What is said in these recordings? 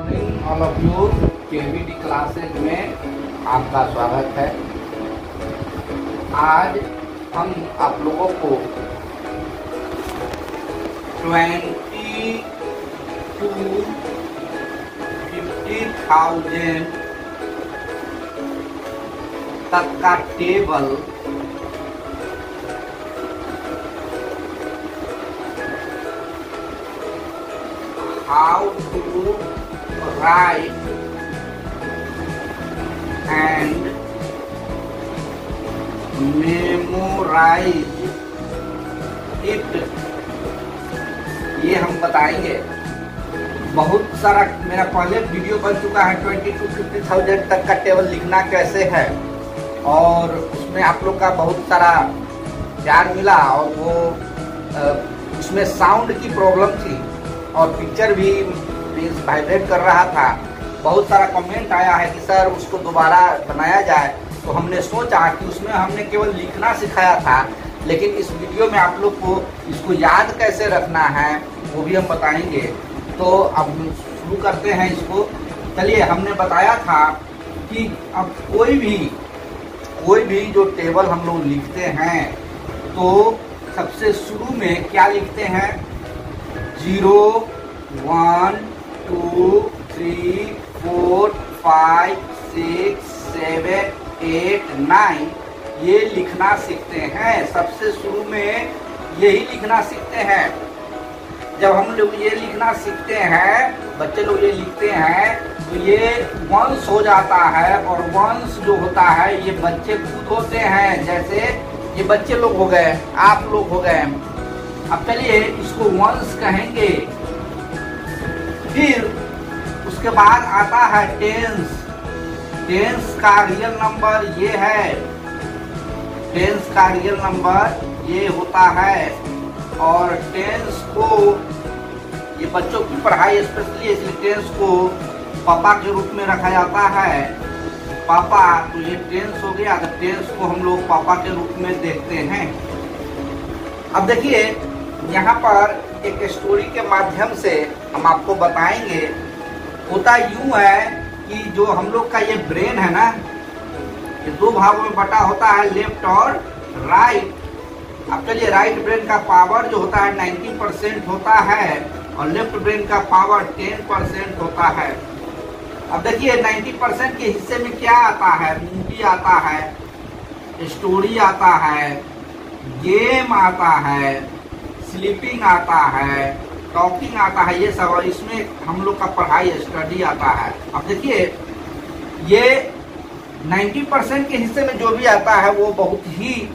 Morning all of you. KVD classes में आपका स्वागत है। आज हम आप लोगों को 20 to 50,000 तक का table how to write and memorize it, ये हम बताएंगे। बहुत सारा मेरा पहले वीडियो बन चुका है 20 to 50,000 तक का टेबल लिखना कैसे है, और उसमें आप लोग का बहुत सारा प्यार मिला, और वो उसमें साउंड की प्रॉब्लम थी और पिक्चर भी वाइब्रेट कर रहा था। बहुत सारा कमेंट आया है कि सर उसको दोबारा बनाया जाए, तो हमने सोचा कि उसमें हमने केवल लिखना सिखाया था, लेकिन इस वीडियो में आप लोग को इसको याद कैसे रखना है वो भी हम बताएंगे। तो अब शुरू करते हैं इसको। चलिए, हमने बताया था कि अब कोई भी जो टेबल हम लोग लिखते हैं तो सबसे शुरू में क्या लिखते हैं? 0 1 2 3 4 5 6 7 8 9 ये लिखना सीखते हैं। सबसे शुरू में यही लिखना सीखते हैं। जब हम लोग ये लिखना सीखते हैं, बच्चे लोग ये लिखते हैं, तो ये वंश हो जाता है। और वंश जो होता है ये बच्चे खुद होते हैं। जैसे ये बच्चे लोग हो गए, आप लोग हो गए। अब चलिए इसको वंश कहेंगे। फिर उसके बाद आता है टेंस। टेंस का रियल नंबर ये है, टेंस का रियल नंबर ये होता है। और टेंस को, ये बच्चों की पढ़ाई स्पेशली, इसलिए टेंस को पापा के रूप में रखा जाता है। पापा, तो ये टेंस हो गया, तो टेंस को हम लोग पापा के रूप में देखते हैं। अब देखिए, यहाँ पर एक स्टोरी के माध्यम से हम आपको बताएंगे। होता यूं है कि जो हम लोग का ये ब्रेन है ना, ये दो भागों में बटा होता है, लेफ्ट और राइट। अब चलिए, राइट ब्रेन का पावर जो होता है 90% होता है, और लेफ्ट ब्रेन का पावर 10% होता है। अब देखिए, 90% के हिस्से में क्या आता है? मूवी आता है, स्टोरी आता है, गेम आता है, स्लीपिंग आता है, टॉकिंग आता है, ये सब। इसमें हम लोग का पढ़ाई स्टडी आता है। अब देखिए, ये 90% के हिस्से में जो भी आता है वो बहुत ही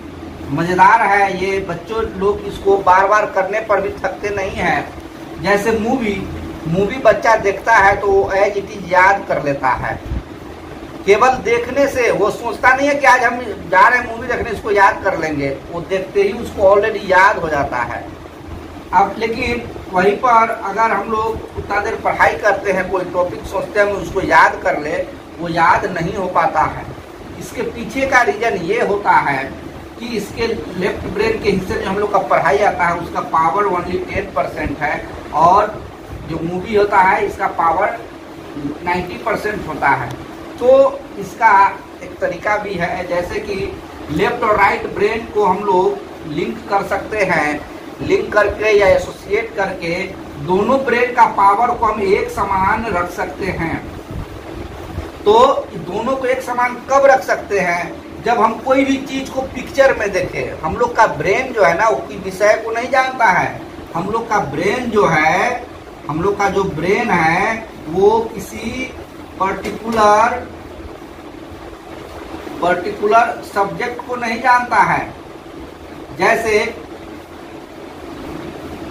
मजेदार है। ये बच्चों लोग इसको बार बार करने पर भी थकते नहीं हैं। जैसे मूवी बच्चा देखता है तो वो एज इट इज याद कर लेता है। केवल देखने से वो सोचता नहीं है कि आज हम जा रहे हैं मूवी देखने, इसको याद कर लेंगे। वो देखते ही उसको ऑलरेडी याद हो जाता है। अब लेकिन वहीं पर अगर हम लोग उतना देर पढ़ाई करते हैं, कोई टॉपिक सोचते हैं उसको याद कर ले, वो याद नहीं हो पाता है। इसके पीछे का रीजन ये होता है कि इसके लेफ्ट ब्रेन के हिस्से में हम लोग का पढ़ाई आता है, उसका पावर ओनली 10% है, और जो मूवी होता है इसका पावर 90% होता है। तो इसका एक तरीका भी है, जैसे कि लेफ्ट और राइट ब्रेन को हम लोग लिंक कर सकते हैं। लिंक करके या एसोसिएट करके दोनों ब्रेन का पावर को हम एक समान रख सकते हैं। तो दोनों को एक समान कब रख सकते हैं? जब हम कोई भी चीज को पिक्चर में देखें। हम लोग का ब्रेन जो है ना, उसकी विषय को नहीं जानता है। हम लोग का ब्रेन जो है, हम लोग का जो ब्रेन है वो किसी पर्टिकुलर सब्जेक्ट को नहीं जानता है। जैसे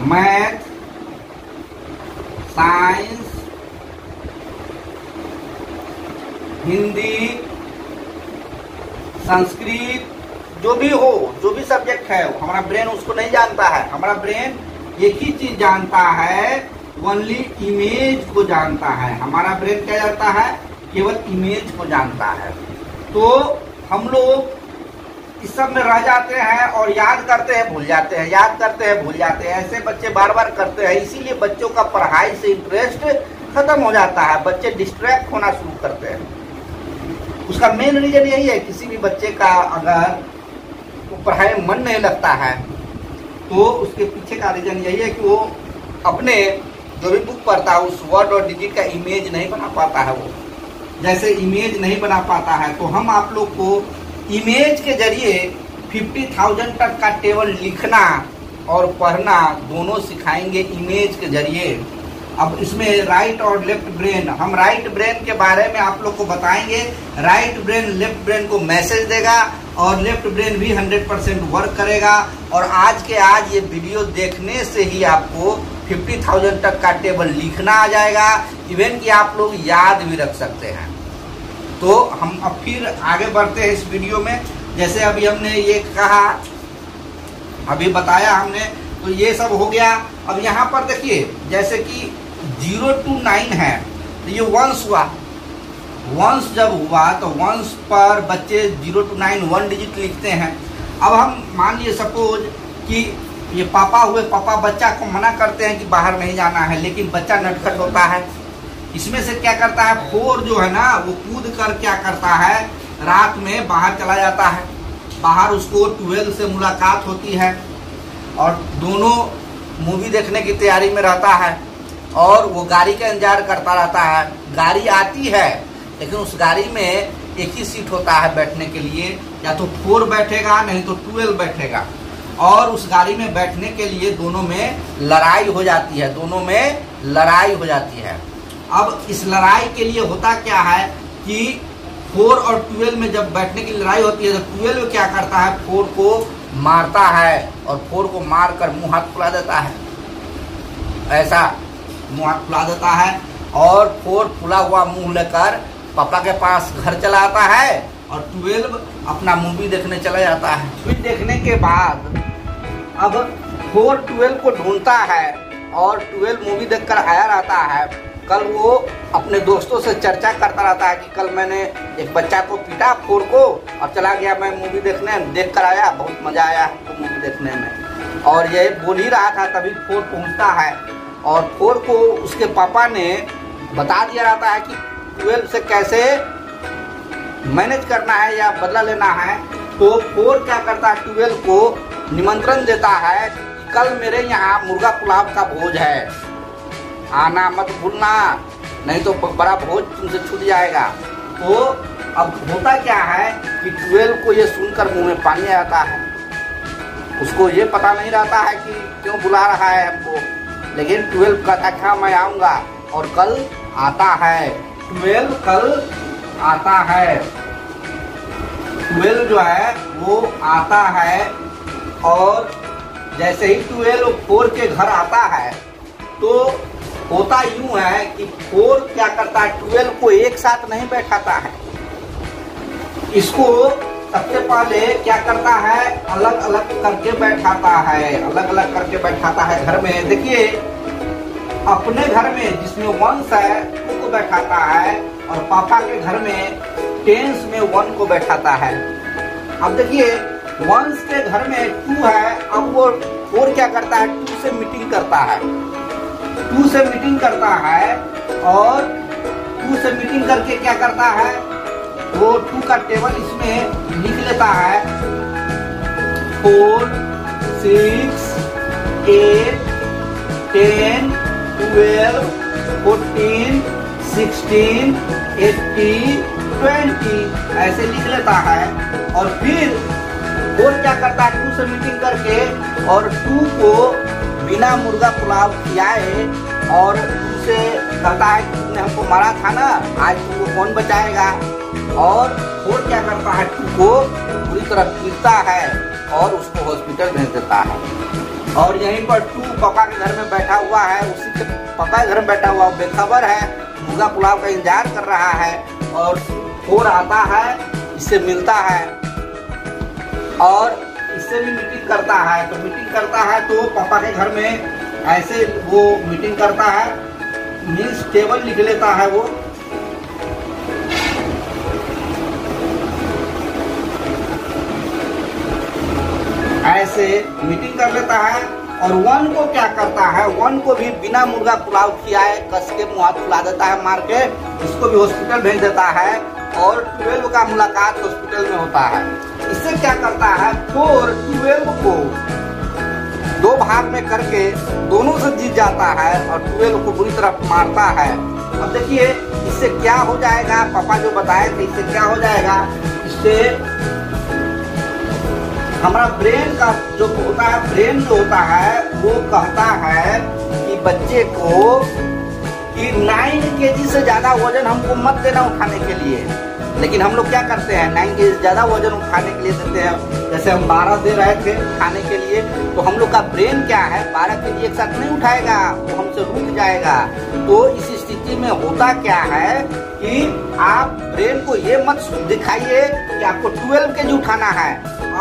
मैथ, साइंस, हिंदी, संस्कृत, जो भी हो, जो भी सब्जेक्ट है, हमारा ब्रेन उसको नहीं जानता है। हमारा ब्रेन एक ही चीज जानता है, ओनली इमेज को जानता है। हमारा ब्रेन क्या जानता है? केवल इमेज को जानता है। तो हम लोग इस सब में रह जाते हैं और याद करते हैं भूल जाते हैं, याद करते हैं भूल जाते हैं। ऐसे बच्चे बार बार करते हैं, इसीलिए बच्चों का पढ़ाई से इंटरेस्ट खत्म हो जाता है, बच्चे डिस्ट्रैक्ट होना शुरू करते हैं। उसका मेन रीजन यही है, किसी भी बच्चे का अगर पढ़ाई में मन नहीं लगता है तो उसके पीछे का रीजन यही है कि वो अपने जो भी बुक पढ़ता है उस वर्ड और डिजिट का इमेज नहीं बना पाता है। वो जैसे इमेज नहीं बना पाता है तो हम आप लोग को इमेज के जरिए 50,000 तक का टेबल लिखना और पढ़ना दोनों सिखाएंगे इमेज के जरिए। अब इसमें राइट और लेफ्ट ब्रेन, हम राइट ब्रेन के बारे में आप लोग को बताएंगे। राइट ब्रेन लेफ्ट ब्रेन को मैसेज देगा और लेफ्ट ब्रेन भी 100% वर्क करेगा। और आज के आज ये वीडियो देखने से ही आपको 50,000 तक का टेबल लिखना आ जाएगा, इवन कि आप लोग याद भी रख सकते हैं। तो हम अब फिर आगे बढ़ते हैं इस वीडियो में। जैसे अभी हमने ये कहा, अभी बताया हमने, तो ये सब हो गया। अब यहाँ पर देखिए जैसे कि 0 to 9 है तो ये वंस हुआ। वंस जब हुआ तो वंस पर बच्चे 0 to 9 1 डिजिट लिखते हैं। अब हम मान लिए सपोज कि ये पापा हुए, पापा बच्चा को मना करते हैं कि बाहर नहीं जाना है, लेकिन बच्चा नटखट होता है। इसमें से क्या करता है, 4 जो है ना वो कूद कर क्या करता है, रात में बाहर चला जाता है। बाहर उसको 12 से मुलाकात होती है और दोनों मूवी देखने की तैयारी में रहता है और वो गाड़ी का इंतजार करता रहता है। गाड़ी आती है लेकिन उस गाड़ी में एक ही सीट होता है बैठने के लिए, या तो 4 बैठेगा नहीं तो 12 बैठेगा। और उस गाड़ी में बैठने के लिए दोनों में लड़ाई हो जाती है, दोनों में लड़ाई हो जाती है। अब इस लड़ाई के लिए होता क्या है कि 4 और 12 में जब बैठने की लड़ाई होती है तो 12 क्या करता है, 4 को मारता है और 4 को मार कर मुँह हाथ फुला देता है। ऐसा मुँह हाथ फुला देता है और 4 फुला हुआ मुँह लेकर पापा के पास घर चला आता है और 12 अपना मूवी देखने चला जाता है। मूवी देखने के बाद अब 4 12 को ढूंढता है और 12 मूवी देखकर आया रहता है। कल वो अपने दोस्तों से चर्चा करता रहता है कि कल मैंने एक बच्चा को पीटा 4 को और चला गया मैं मूवी देखने, देख कर आया, बहुत मजा आया तो मूवी देखने में। और ये बोल ही रहा था तभी 4 पहुंचता है और 4 को उसके पापा ने बता दिया रहता है कि 12 से कैसे मैनेज करना है या बदला लेना है। तो 4 क्या करता है, 12 को निमंत्रण देता है कि कल मेरे यहाँ मुर्गा पुलाव का भोज है, आना मत भूलना, नहीं तो बड़ा भोज तुमसे छूट जाएगा। तो अब होता क्या है कि 12 को ये सुनकर मुंह में पानी आ जाता है। उसको ये पता नहीं रहता है कि क्यों बुला रहा है हमको, लेकिन 12 कहता है हाँ मैं आऊँगा और कल आता है। 12 कल आता है, 12 जो है वो आता है। और जैसे ही 12 4 के घर आता है तो होता यूं है कि 4 क्या करता है, 12 को एक साथ नहीं बैठाता है। इसको सबसे पहले क्या करता है, अलग अलग करके बैठाता है, अलग अलग करके बैठाता है घर में। देखिए अपने घर में जिसमें वंश है 2 को बैठाता है और पापा के घर में टेंस में 1 को बैठाता है। अब देखिए वंश के घर में 2 है, अब वो 4 क्या करता है, 2 से मीटिंग करता है, 2 से मीटिंग करता है और 2 से मीटिंग करके क्या करता है, वो 2 का टेबल इसमें लिख लेता है 4 6 8 10 12 14 16 18 20 ऐसे लिख लेता है। और फिर 4 क्या करता है, 2 से मीटिंग करके और 2 को बिना मुर्गा पुलाव खिलाए और 2 से कहता है कि तुमने हमको मारा था ना, आज तुमको कौन बचाएगा। और 4 क्या करता है, 2 को पूरी तरह पीटता है और उसको हॉस्पिटल भेज देता है। और यहीं पर 2 पापा के घर में बैठा हुआ है, उसी के पापा के घर में बैठा हुआ बेखबर है, मुर्गा पुलाव का इंतजार कर रहा है। और 4 आता है, इससे मिलता है और इससे भी मीटिंग करता है। तो मीटिंग करता है तो पापा के घर में ऐसे वो मीटिंग करता है, मीन्स टेबल लिख लेता है वो। ऐसे मीटिंग कर लेता है और 1 को क्या करता है, 1 को भी बिना मुर्गा पुलाव खिलाए कस के मुँह हाथ फुला देता है मार के, इसको भी हॉस्पिटल भेज देता है और 12 का मुलाकात हॉस्पिटल में होता है। इससे क्या करता है, 4 12 को 2 भाग में करके दोनों से जीत जाता है और 12 को बुरी तरह मारता है। अब देखिए इससे क्या हो जाएगा, पापा जो बताए थे इससे क्या हो जाएगा, इससे हमारा ब्रेन का जो होता है, ब्रेन जो होता है वो कहता है कि बच्चे को कि 9 kg से ज्यादा वजन हमको मत देना उठाने के लिए। लेकिन हम लोग क्या करते हैं, 9 kg से ज्यादा वजन उठाने के लिए देते हैं। जैसे हम 12 दे रहे थे उठाने के लिए, तो हम लोग का ब्रेन क्या है 12 kg एक साथ नहीं उठाएगा, वो हमसे रुक जाएगा। तो इस स्थिति में होता क्या है कि आप ब्रेन को ये मत दिखाइए कि आपको 12 kg उठाना है,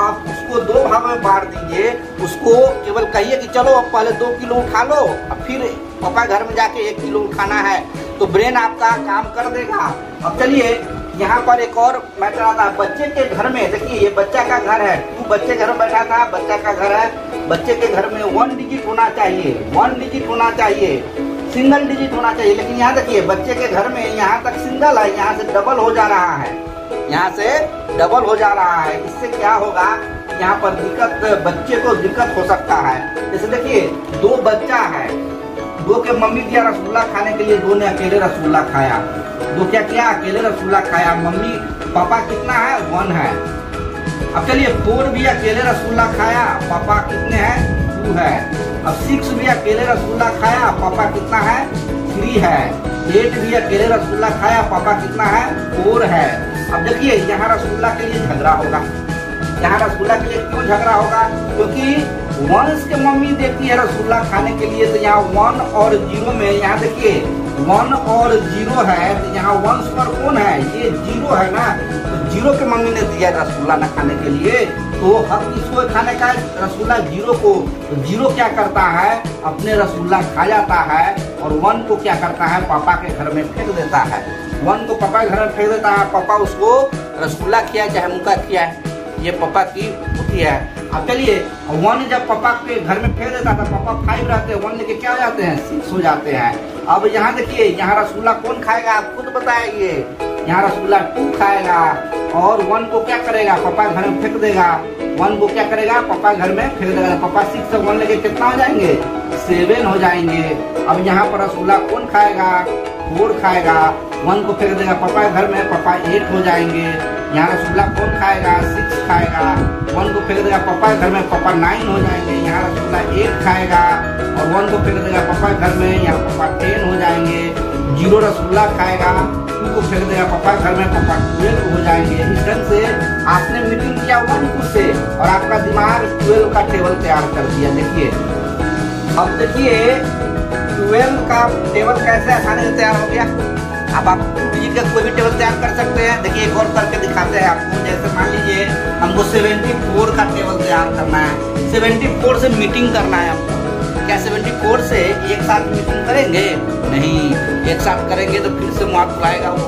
आप उसको 2 भाग में बांट दीजिए। उसको केवल कहिए कि चलो अब पहले 2 किलो उठा लो, अब फिर पापा घर में जाके 1 किलो उठाना है, तो ब्रेन आपका काम कर देगा। अब चलिए यहाँ पर एक और मैटर आता है, बच्चे के घर में। देखिए ये बच्चा का घर है, तू बच्चे घर में बैठा था, बच्चा का घर है। बच्चे के घर में 1 डिजिट होना चाहिए, 1 डिजिट होना चाहिए, सिंगल डिजिट होना चाहिए। लेकिन यहाँ देखिए बच्चे के घर में यहाँ तक सिंगल है, यहाँ से डबल हो जा रहा है, यहाँ से डबल हो जा रहा है। इससे क्या होगा, यहाँ पर दिक्कत, बच्चे को दिक्कत हो सकता है। जैसे देखिए 2 बच्चा है, 2 के मम्मी दिया रसगुल्ला खाने के लिए, 2 ने अकेले रसगुल्ला खाया। 2 क्या किया, अकेले रसगुल्ला खाया। मम्मी पापा कितना है, 1 है। अब चलिए 4 भी अकेले रसगुल्ला खाया, पापा कितने हैं, 2 है। अब 6 भी अकेले रसगुल्ला खाया, पापा कितना है, 3 है। 8 भी अकेले रसगुल्ला खाया, पापा कितना है, 4 है। अब देखिए यहाँ रसगुल्ला के लिए झगड़ा होगा, यहाँ रसगुल्ला के लिए क्यों झगड़ा होगा, क्योंकि 1 के मम्मी देती है रसगुल्ला खाने के लिए, तो यहाँ 1 और 0 में, यहाँ देखिए 1 और 0 है, तो यहाँ 1 पर कौन है, ये 0 है ना, तो 0 के मम्मी ने दिया रसगुल्ला न खाने के लिए, तो हक किसको खाने का है, रसगुल्ला 0 को। तो 0 क्या करता है, अपने रसगुल्ला खा जाता है और 1 को क्या करता है, पापा के घर में फेंक देता है। 1 को पापा के घर में फेंक देता है, पापा उसको रसगुल्ला खिया चाहे मुक्का खिया है, ये पापा की बुद्धि है। अब चलिए 1 जब पापा के घर में फेंक देता था, पापा 5 रहते हैं, 1 लेके क्या हो जाते हैं, 6 हो जाते हैं। अब यहाँ देखिए यहाँ रसगुल्ला कौन खाएगा, आप खुद बताइए। यहाँ रसगुल्ला 2 खाएगा और 1 को क्या करेगा, पापा घर में फेंक देगा। 1 को क्या करेगा, पापा घर में फेंक देगा। पापा 6 से 1 लेके कितना हो जाएंगे, 7 हो जाएंगे। अब यहाँ पर रसगुल्ला कौन खाएगा, 4 खाएगा। 1 को फेंक देगा पापा के घर में, पापा 8 हो जाएंगे। यहाँ रसगुल्ला कौन खाएगा, 6 खाएगा। 1 को फेंक देगा पापा के घर में, पापा 9 हो जाएंगे। यहाँ रसगुल्ला 8 खाएगा और 1 को फेंक देगा पापा के घर में, यहाँ पापा 10 हो जाएंगे। 0 रसगुल्ला खाएगा, 2 को फेंक देगा पापा के घर में, पापा 12 हो जाएंगे। इस ढंग से आपने मीटिंग किया 1 से और आपका दिमाग 12 का टेबल तैयार कर दिया। देखिए अब देखिए 12 का टेबल कैसे आसानी से तैयार हो गया। अब आप डिजिट का कोई भी टेबल तैयार कर सकते हैं। देखिए एक और करके दिखाते हैं आपको। जैसे मान लीजिए हमको 74 का टेबल तैयार करना है, 74 से मीटिंग करना है हमको। क्या 74 से एक साथ मीटिंग करेंगे, नहीं, एक साथ करेंगे तो फिर से मुँह फुलाएगा वो।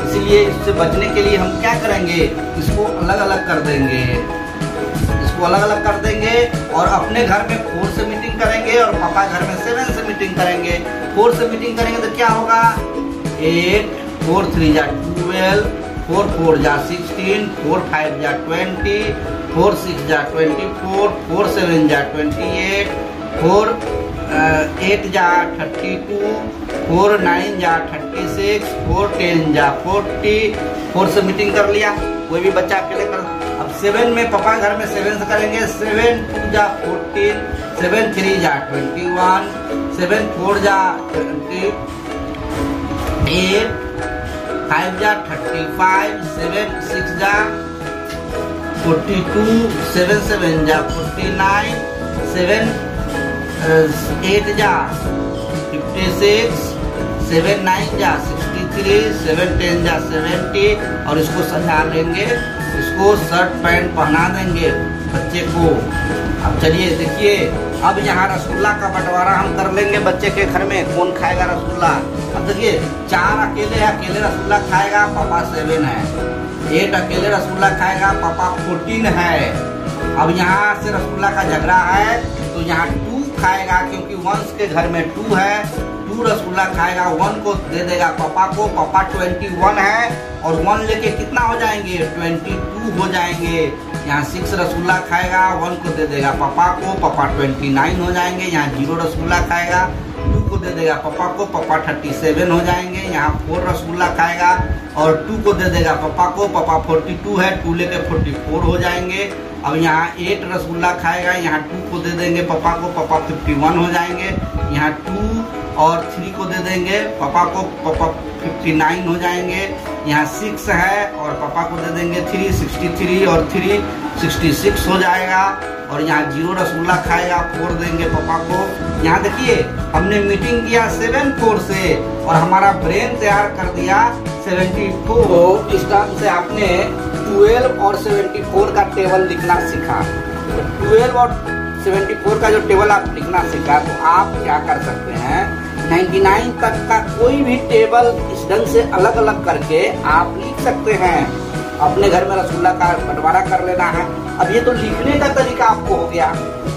इसीलिए इससे बचने के लिए हम क्या करेंगे, इसको अलग अलग कर देंगे, इसको अलग अलग कर देंगे और अपने घर में 4 से मीटिंग करेंगे और पापा घर में 7 से मीटिंग करेंगे। 4 से मीटिंग करेंगे तो क्या होगा, 8, 4 3 जा 12, 4 4 जा 16, 4 5 जा 20, 4 6 जा 24, 4 7 जा 28, 4 8 जा 32, 4 9 जा 36, 4 10 जा 40। 4 से मीटिंग कर लिया, कोई भी बच्चा अकेले कर। अब 7 में पापा घर में 7 से करेंगे, 7 2 जा 14, 7 3 जा 21, 7 4 जा 28, 5 जा 35, 7 6 जा 42, 7 7 जा 49, 7 8 जा 56, 7 9 जा 63, 7 10 जा 70 और इसको सजा लेंगे, इसको शर्ट पैंट पहना देंगे बच्चे को। अब चलिए देखिए, अब यहाँ रसगुल्ला का बंटवारा हम कर लेंगे बच्चे के घर में, कौन खाएगा रसगुल्ला। अब देखिए 4 अकेले रसगुल्ला खाएगा, पापा 7 है। 8 अकेले रसगुल्ला खाएगा, पापा 14 है। अब यहाँ से रसगुल्ला का झगड़ा है तो यहाँ 2 खाएगा, क्योंकि वंश के घर में 2 है, 2 रसगुल्ला खाएगा, 1 को दे देगा पापा को, पापा 21 है और 1 लेके कितना हो जाएंगे 22 हो जाएंगे। यहाँ 6 रसगुल्ला खाएगा, 1 को दे देगा पापा को, पापा 29 हो जाएंगे। यहाँ 0 रसगुल्ला खाएगा, 2 को दे देगा पापा को, पापा 37 हो जाएंगे। यहाँ 4 रसगुल्ला खाएगा और 2 को दे देगा पापा को, पापा 42 है, 2 लेके 44 हो जाएंगे। अब यहाँ 8 रसगुल्ला खाएगा, यहाँ 2 को दे देंगे पापा को, पापा 51 हो जाएंगे। यहाँ 2 और 3 को दे देंगे पापा को, पापा 59 हो जाएंगे। यहाँ 6 है और पापा को दे देंगे 3, 63 और 3 66 हो जाएगा। और यहाँ 0 रसगुल्ला खाएगा, 4 देंगे पापा को। यहाँ देखिए हमने मीटिंग किया 7-4 से और हमारा ब्रेन तैयार कर दिया 74। तो इस टाइम से आपने 12 और 74 का टेबल लिखना सीखा। तो 12 और 74 का जो टेबल आप लिखना सीखा, तो आप क्या कर सकते हैं 99 तक का कोई भी टेबल इस ढंग से अलग अलग करके आप लिख सकते हैं। अपने घर में रसगुल्ला का बंटवारा कर लेना है। अब ये तो लिखने का तरीका आपको हो गया,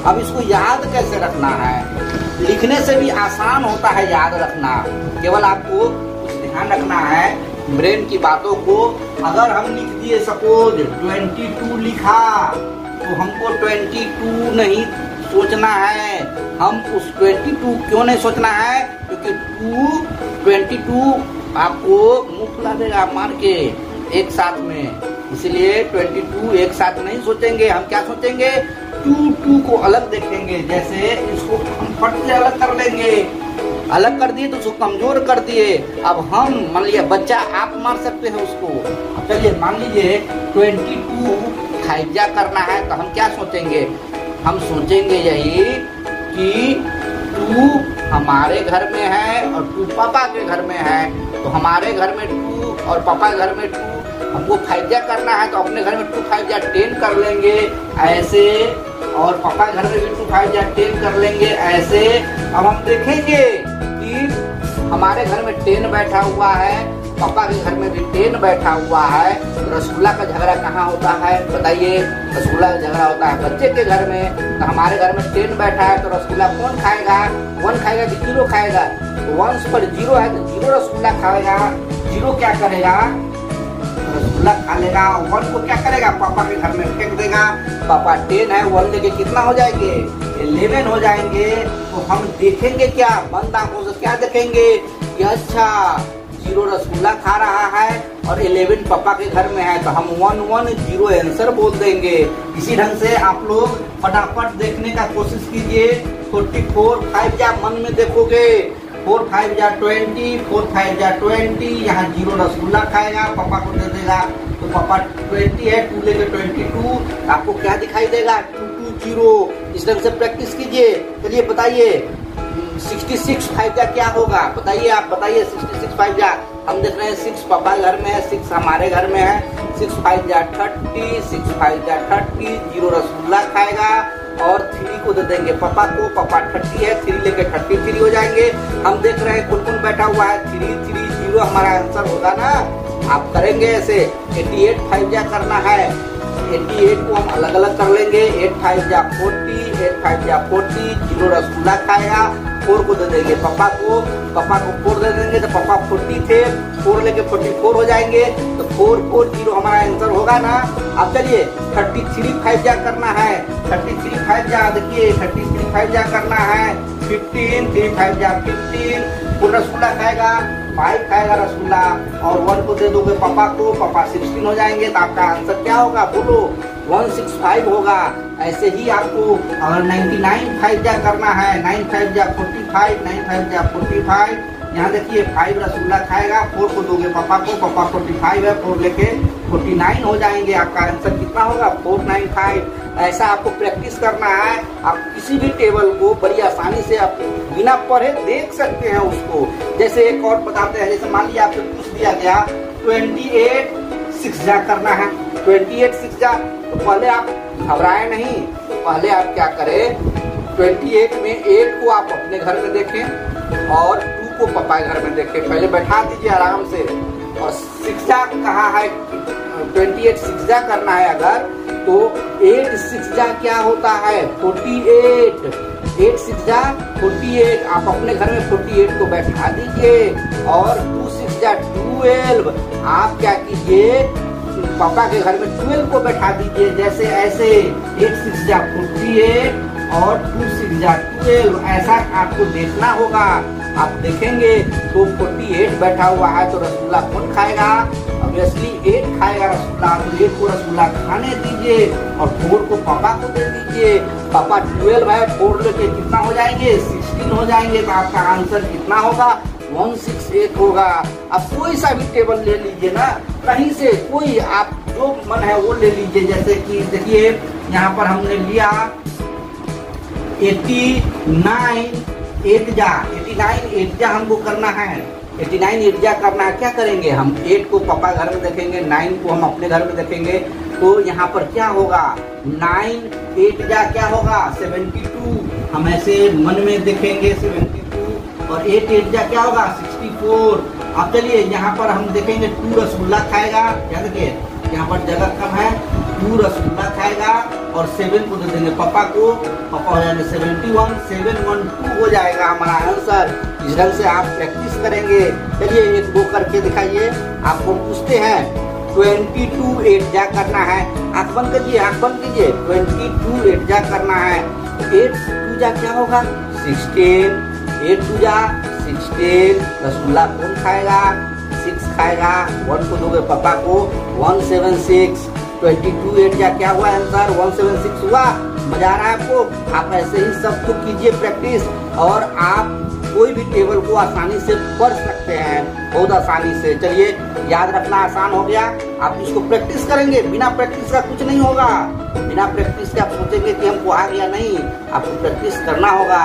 अब इसको याद कैसे रखना है। लिखने से भी आसान होता है याद रखना, केवल आपको कुछ ध्यान रखना है ब्रेन की बातों को। अगर हम लिख दिए सपोज 22 लिखा, तो हमको 22 नहीं सोचना है। हम उस 22 क्यों नहीं सोचना है, क्योंकि 22 आपको मुंह खुला देगा मार के एक साथ में, इसलिए 22 एक साथ नहीं सोचेंगे। हम क्या सोचेंगे 2 को अलग देखेंगे। जैसे इसको हम फट से अलग कर लेंगे, अलग कर दिए तो उसको कमजोर कर दिए। अब हम मान लिया बच्चा आप मार सकते हैं उसको। अब चलिए मान लीजिए 22 खाइजा करना है, तो हम क्या सोचेंगे, हम सोचेंगे यही कि 2 हमारे घर में है और 2 पापा के घर में है। तो हमारे घर में 2 और पापा के घर में 2, हमको फाइजा करना है तो अपने घर में 2 5 10 कर लेंगे ऐसे, और पापा घर में भी 2 5 10 कर लेंगे ऐसे। अब हम देखेंगे कि हमारे घर में 10 बैठा हुआ है, पापा के घर में भी 10 बैठा हुआ है। तो रसगुल्ला का झगड़ा कहाँ होता है बताइए, रसगुल्ला का झगड़ा होता है बच्चे के घर में। तो हमारे घर में 10 बैठा है, तो रसगुल्ला कौन खाएगा, 1 खाएगा कि 0 खाएगा। तो 1 पर 0 है तो 0 रसगुल्ला खाएगा। 0 क्या करेगा, रसगुल्ला खा लेगा। 1 को क्या करेगा, पापा के घर में फेंक देगा। पापा 10 है, 1 लेके कितना हो जाएंगे 11 हो जाएंगे। तो हम देखेंगे क्या, बंद आंखों से क्या देखेंगे कि अच्छा 0 रसगुल्ला खा रहा है और 11 पापा के घर में है। तो हम 1-1-0 आंसर बोल देंगे। इसी ढंग से आप लोग फटाफट देखने का कोशिश कीजिए। 44 5 जा मन में देखोगे, 4 5 जा 20, 4 5 जा 20। यहाँ 0 रसगुल्ला खाएगा, पापा को दे देगा। तो पापा 20 है, 2 लेके 22, आपको क्या दिखाई देगा 2-2-0। इस ढंग से प्रैक्टिस कीजिए। चलिए बताइए 66 5 जा क्या होगा, बताइए आप बताइए 66 5 जा। हम देख रहे हैं 6 पापा घर में है, 6 हमारे घर में है। 6 5 जा 30, 6 5 जा 30, 0 रसगुल्ला खाएगा और 3 को दे देंगे पापा को, पापा 30 है, 3 लेके 33 हो जाएंगे। हम देख रहे हैं कौन कौन बैठा हुआ है, 3-3-0 हमारा आंसर होगा ना। आप करेंगे ऐसे 88 5 जा करना है, 88 को हम अलग अलग कर लेंगे। 8 5 जा 40, 8 5 जा 40, 0 रसगुल्ला खाएगा, 4 को दे देंगे पापा को 4 दे देंगे। तो पापा 40 थे, 4 लेके 44 हो जाएंगे। तो 4-4-0 हमारा आंसर होगा ना। अब चलिए 33 5 जा करना है, 33 5 जा देखिए 33 5 जा करना है। 15 3 5 जा 15, पूरा रसगुल्ला खाएगा, 5 खाएगा रसगुल्ला और 1 को दे दोगे पापा को, पापा 16 हो जाएंगे। तो आपका आंसर क्या होगा बोलो 165 होगा। ऐसे ही आपको अगर 99 5 जा करना है, 9 5 जा 45, 9 5 जा 45। यहाँ देखिए 5 रसगुल्ला खाएगा, 4 को दोगे पापा को, पापा 45 है, 4 लेके 49 हो जाएंगे। आपका आंसर कितना होगा 495। ऐसा आपको प्रैक्टिस करना है। आप किसी भी टेबल को बड़ी आसानी से आप बिना पढ़े देख सकते हैं उसको। जैसे एक और बताते हैं, जैसे मान लिया आपसे पूछ दिया गया 28 6 जा करना है, 28 6 जा। तो पहले आप घबराए नहीं, तो पहले आप क्या करें 28 में 8 को आप अपने घर में देखें और 2 को पापा के घर में देखें। पहले बैठा दीजिए आराम से। और 6 जा कहा है 28 6 जा करना है अगर, तो 8 6 जा क्या होता है 48। 8 6 जा 48, आप अपने घर में 48 को बैठा दीजिए और 2 6 जा 12, आप क्या कीजिए पापा के घर में 12 को बैठा दीजिए, जैसे ऐसे 8 6 जा 48 और 2 6 जा 12, ऐसा आपको देखना होगा। आप देखेंगे तो 48 बैठा हुआ है तो रसगुल्ला कौन खाएगा? ऑब्वियसली 8 खाएगा रसगुल्ला, तो 8 को रसगुल्ला खाने दीजिए और 4 को पापा को दे दीजिए। पापा 12 है, 4 लेके कितना हो जाएंगे? 16 हो जाएंगे। तो आपका आंसर कितना होगा? 168 होगा। अब कोई सा भी टेबल ले लीजिए ना, कहीं से कोई आप जो मन है वो ले लीजिए। जैसे कि देखिए यहाँ पर हमने लिया 89 8 जा हमको करना है, 89 8 जा करना है। क्या करेंगे हम? 8 को पापा घर में देखेंगे, 9 को हम अपने घर में देखेंगे, तो यहाँ पर क्या होगा? 9 8 जा क्या होगा? 72, हम ऐसे मन में देखेंगे 72, और 8 8 जा क्या होगा? 64। अब चलिए यहाँ पर हम देखेंगे 2 रसगुल्ला खाएगा, क्या देखिए यहाँ पर जगह कम है, 2 रसगुल्ला खाएगा और 7 को दे देंगे पापा को, पापा हो जाएंगे 71, 712 हो जाएगा हमारा आंसर। इस ढंग से आप प्रैक्टिस करेंगे। चलिए एक दो करके दिखाइए। आपको पूछते हैं 22 8 जा करना है, आंख बंद कीजिए, आंख बंद कीजिए, 22 8 जा करना है, 8 2 जा क्या होगा? 16, 8 2 जा 16, रसगुल्ला कौन खाएगा? 6 खाएगा, 1 को दोगे पापा को, 176, 22 8 जा क्या हुआ आंसर? 176 हुआ। मजा आ रहा है आपको? आप ऐसे ही सब कुछ कीजिए प्रैक्टिस, और आप कोई भी टेबल को आसानी से पढ़ सकते हैं, बहुत आसानी से। चलिए याद रखना आसान हो गया। आप इसको प्रैक्टिस करेंगे, बिना प्रैक्टिस का कुछ नहीं होगा। बिना प्रैक्टिस के आप सोचेंगे कि हमको आ गया, नहीं, आपको प्रैक्टिस करना होगा।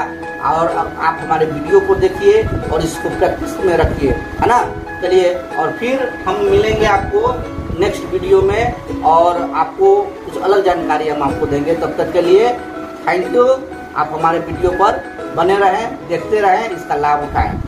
और आप हमारे वीडियो को देखिए और इसको प्रैक्टिस में रखिए, है ना। चलिए और फिर हम मिलेंगे आपको नेक्स्ट वीडियो में, और आपको कुछ अलग जानकारी हम आपको देंगे। तब तक के लिए थैंक यू। आप हमारे वीडियो पर बने रहें, देखते रहें, इसका लाभ उठाएं।